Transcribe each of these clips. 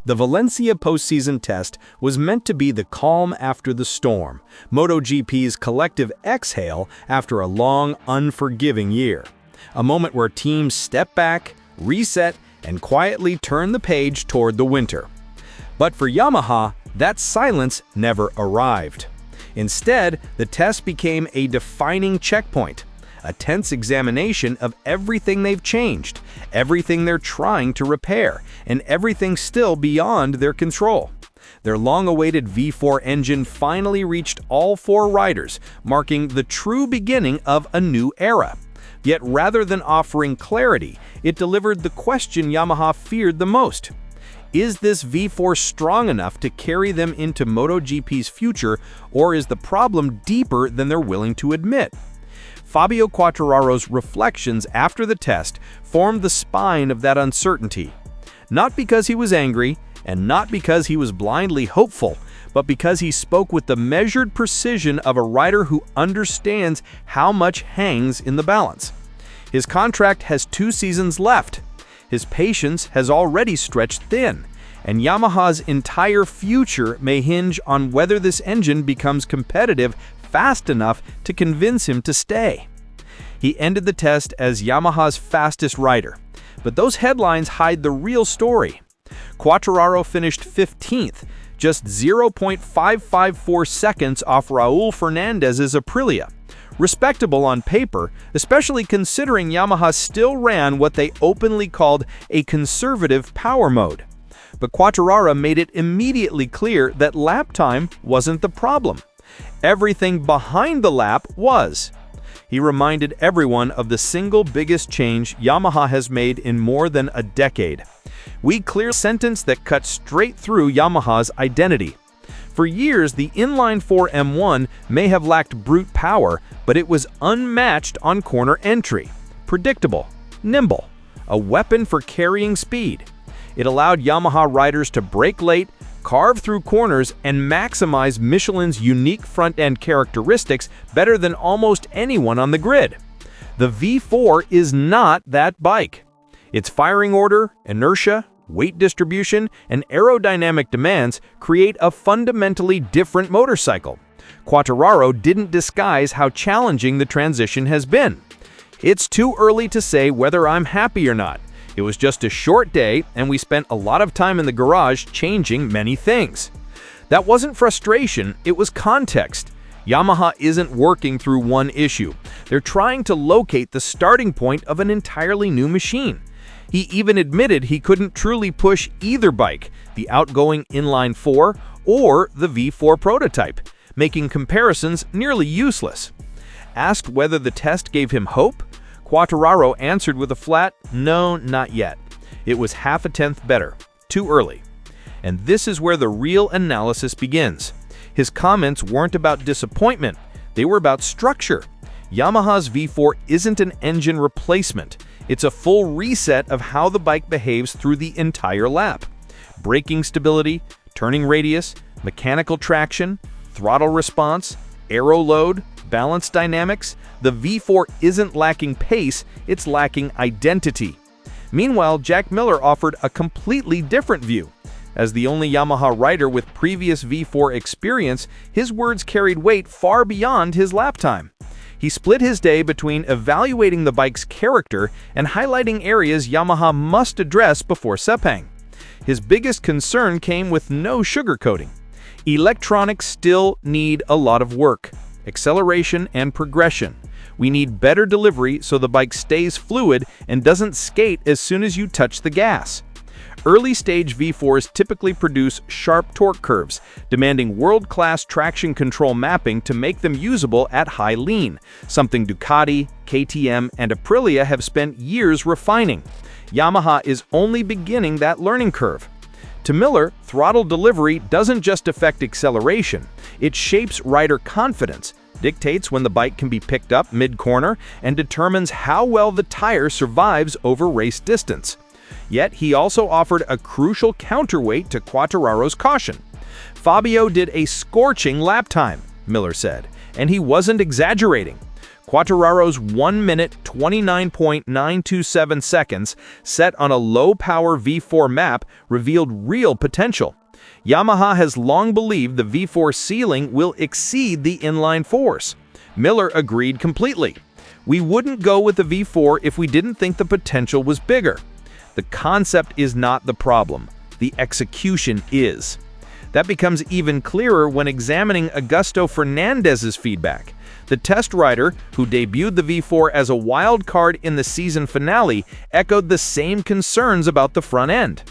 The Valencia postseason test was meant to be the calm after the storm, MotoGP's collective exhale after a long, unforgiving year. A moment where teams step back, reset, and quietly turn the page toward the winter. But for Yamaha, that silence never arrived. Instead, the test became a defining checkpoint, a tense examination of everything they've changed, everything they're trying to repair, and everything still beyond their control. Their long-awaited V4 engine finally reached all four riders, marking the true beginning of a new era. Yet rather than offering clarity, it delivered the question Yamaha feared the most. Is this V4 strong enough to carry them into MotoGP's future, or is the problem deeper than they're willing to admit? Fabio Quartararo's reflections after the test formed the spine of that uncertainty. Not because he was angry, and not because he was blindly hopeful, but because he spoke with the measured precision of a rider who understands how much hangs in the balance. His contract has 2 seasons left. His patience has already stretched thin, and Yamaha's entire future may hinge on whether this engine becomes competitive fast enough to convince him to stay. He ended the test as Yamaha's fastest rider, but those headlines hide the real story. Quartararo finished 15th, just 0.554 seconds off Raul Fernandez's Aprilia. Respectable on paper, especially considering Yamaha still ran what they openly called a conservative power mode. But Quartararo made it immediately clear that lap time wasn't the problem. Everything behind the lap was. He reminded everyone of the single biggest change Yamaha has made in more than a decade. We clear a sentence that cut straight through Yamaha's identity. For years, the inline-4 M1 may have lacked brute power, but it was unmatched on corner entry. Predictable, nimble, a weapon for carrying speed. It allowed Yamaha riders to brake late, carve through corners, and maximize Michelin's unique front-end characteristics better than almost anyone on the grid. The V4 is not that bike. Its firing order, inertia, weight distribution, and aerodynamic demands create a fundamentally different motorcycle. Quartararo didn't disguise how challenging the transition has been. It's too early to say whether I'm happy or not. It was just a short day, and we spent a lot of time in the garage changing many things. That wasn't frustration, it was context. Yamaha isn't working through one issue. They're trying to locate the starting point of an entirely new machine. He even admitted he couldn't truly push either bike, the outgoing inline-4 or the V4 prototype, making comparisons nearly useless. Asked whether the test gave him hope, Quartararo answered with a flat, "No, not yet. It was half a tenth better. Too early." And this is where the real analysis begins. His comments weren't about disappointment, they were about structure. Yamaha's V4 isn't an engine replacement. It's a full reset of how the bike behaves through the entire lap. Braking stability, turning radius, mechanical traction, throttle response, aero load, balance dynamics. The V4 isn't lacking pace, it's lacking identity. Meanwhile, Jack Miller offered a completely different view. As the only Yamaha rider with previous V4 experience, his words carried weight far beyond his lap time. He split his day between evaluating the bike's character and highlighting areas Yamaha must address before Sepang. His biggest concern came with no sugarcoating. Electronics still need a lot of work, acceleration and progression. We need better delivery so the bike stays fluid and doesn't skate as soon as you touch the gas. Early-stage V4s typically produce sharp torque curves, demanding world-class traction control mapping to make them usable at high lean, something Ducati, KTM, and Aprilia have spent years refining. Yamaha is only beginning that learning curve. To Miller, throttle delivery doesn't just affect acceleration, it shapes rider confidence, dictates when the bike can be picked up mid-corner, and determines how well the tire survives over race distance. Yet he also offered a crucial counterweight to Quartararo's caution. Fabio did a scorching lap time, Miller said, and he wasn't exaggerating. Quartararo's 1 minute 29.927 seconds set on a low-power V4 map revealed real potential. Yamaha has long believed the V4 ceiling will exceed the inline force. Miller agreed completely. We wouldn't go with the V4 if we didn't think the potential was bigger. The concept is not the problem. The execution is. That becomes even clearer when examining Augusto Fernandez's feedback. The test rider, who debuted the V4 as a wild card in the season finale, echoed the same concerns about the front end.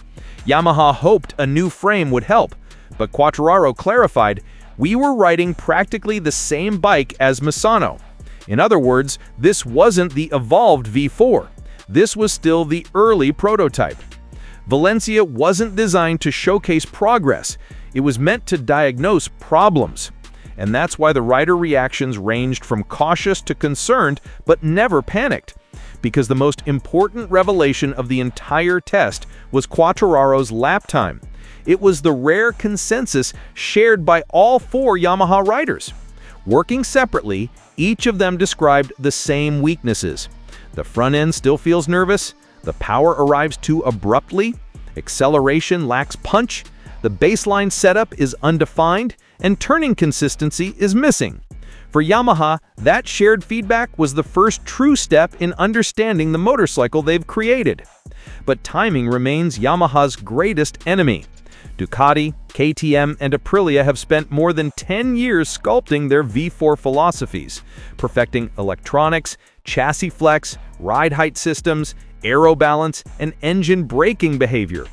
Yamaha hoped a new frame would help, but Quartararo clarified, "We were riding practically the same bike as Misano." In other words, this wasn't the evolved V4. This was still the early prototype. Valencia wasn't designed to showcase progress. It was meant to diagnose problems. And that's why the rider reactions ranged from cautious to concerned, but never panicked. Because the most important revelation of the entire test was Quartararo's lap time. It was the rare consensus shared by all 4 Yamaha riders. Working separately, each of them described the same weaknesses. The front end still feels nervous, the power arrives too abruptly, acceleration lacks punch, the baseline setup is undefined, and turning consistency is missing. For Yamaha, that shared feedback was the first true step in understanding the motorcycle they've created. But timing remains Yamaha's greatest enemy. Ducati, KTM, and Aprilia have spent more than 10 years sculpting their V4 philosophies, perfecting electronics, chassis flex, ride height systems, aero balance, and engine braking behavior.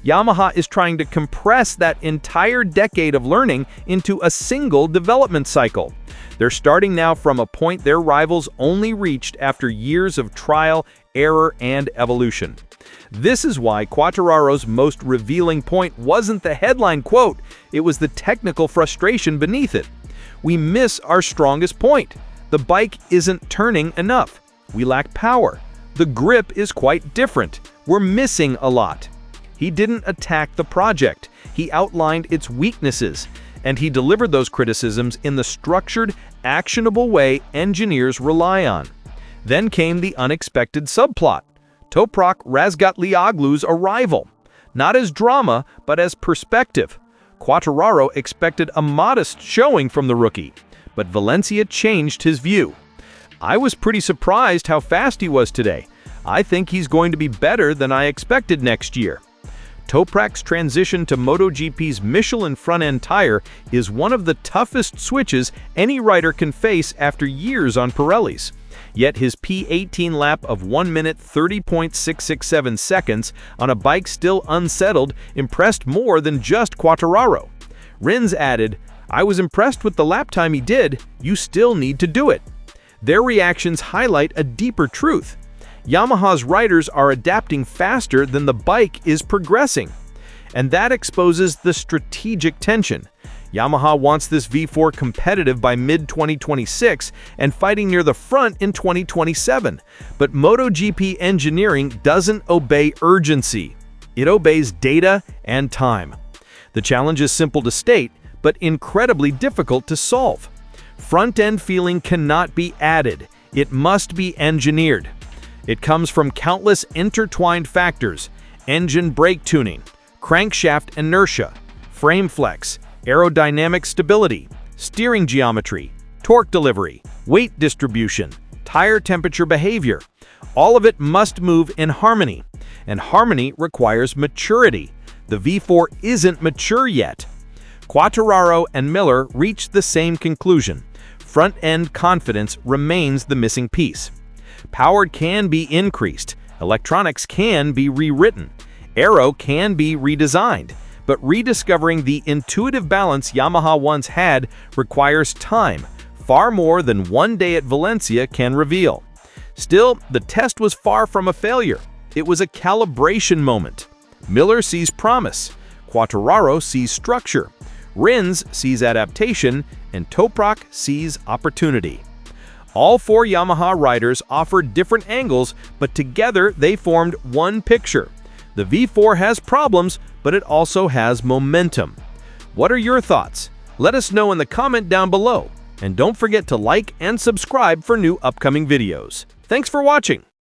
Yamaha is trying to compress that entire decade of learning into a single development cycle. They're starting now from a point their rivals only reached after years of trial, error, and evolution. This is why Quartararo's most revealing point wasn't the headline quote, it was the technical frustration beneath it. "We miss our strongest point. The bike isn't turning enough. We lack power. The grip is quite different. We're missing a lot." He didn't attack the project. He outlined its weaknesses, and he delivered those criticisms in the structured, actionable way engineers rely on. Then came the unexpected subplot, Toprak Razgatlıoğlu's arrival. Not as drama, but as perspective. Quartararo expected a modest showing from the rookie, but Valencia changed his view. "I was pretty surprised how fast he was today. I think he's going to be better than I expected next year." Toprak's transition to MotoGP's Michelin front-end tire is one of the toughest switches any rider can face after years on Pirellis. Yet his P18 lap of 1 minute 30.667 seconds on a bike still unsettled impressed more than just Quartararo. Rins added, "I was impressed with the lap time he did. You still need to do it." Their reactions highlight a deeper truth. Yamaha's riders are adapting faster than the bike is progressing. And that exposes the strategic tension. Yamaha wants this V4 competitive by mid-2026 and fighting near the front in 2027. But MotoGP engineering doesn't obey urgency. It obeys data and time. The challenge is simple to state, but incredibly difficult to solve. Front-end feeling cannot be added. It must be engineered. It comes from countless intertwined factors: engine brake tuning, crankshaft inertia, frame flex, aerodynamic stability, steering geometry, torque delivery, weight distribution, tire temperature behavior. All of it must move in harmony, and harmony requires maturity. The V4 isn't mature yet. Quartararo and Miller reached the same conclusion. Front-end confidence remains the missing piece. Power can be increased, electronics can be rewritten, aero can be redesigned, but rediscovering the intuitive balance Yamaha once had requires time, far more than one day at Valencia can reveal. Still, the test was far from a failure. It was a calibration moment. Miller sees promise, Quartararo sees structure, Rins sees adaptation, and Toprak sees opportunity. All 4 Yamaha riders offered different angles, but together they formed one picture. The V4 has problems, but it also has momentum. What are your thoughts? Let us know in the comment down below. And don't forget to like and subscribe for new upcoming videos. Thanks for watching!